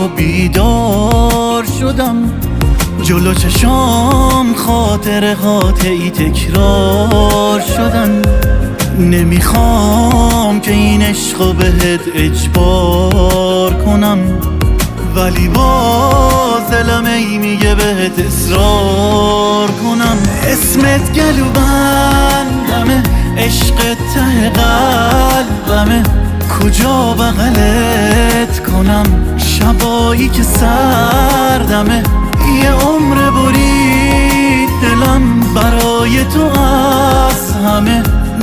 بیدار شدم، جلو چشام خاطر قاطعی تکرار شدن. نمیخوام که این عشقو بهت اجبار کنم، ولی باز دلم ای میگه بهت اصرار کنم. اسمت گلو بندمه، عشق ته قلبمه، کجا بغلت کنم شبایی که سردمه. یه عمر برید دلم برای تو از همه،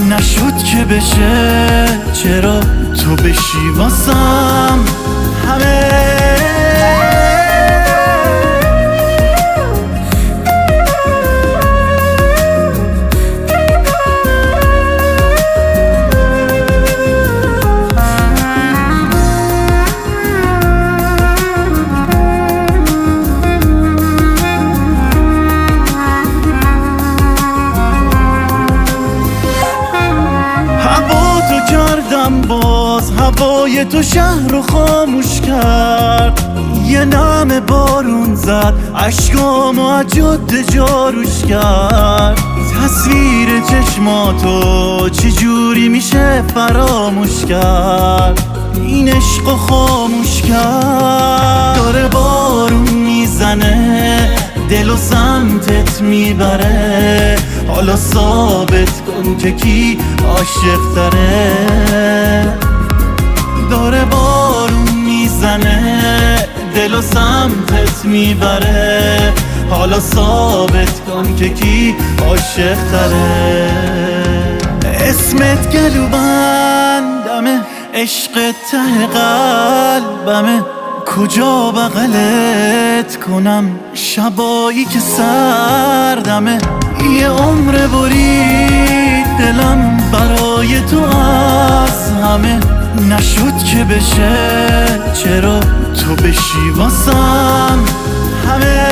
نشد که بشه چرا تو بشی واسم همه. باز هوای تو شهر رو خاموش کرد، یه نم بارون زد عشقامو از جاده جاروش کرد. تصویر چشماتو چجوری میشه فراموش کرد، این عشقو خاموش کرد. داره بارون میزنه دل و سمتت میبره، حالا ثابت کن که کی عاشق تره. داره بارون میزنه دل و سمتت میبره، حالا ثابت کن که کی عاشق تره. اسمت گلو بندمه، عشق ته قلبمه، کجا بغلت کنم شبایی که سردمه. یه عمر برید دلم برای تو از همه، نشد که بشه چرا تو بشی واسم همه.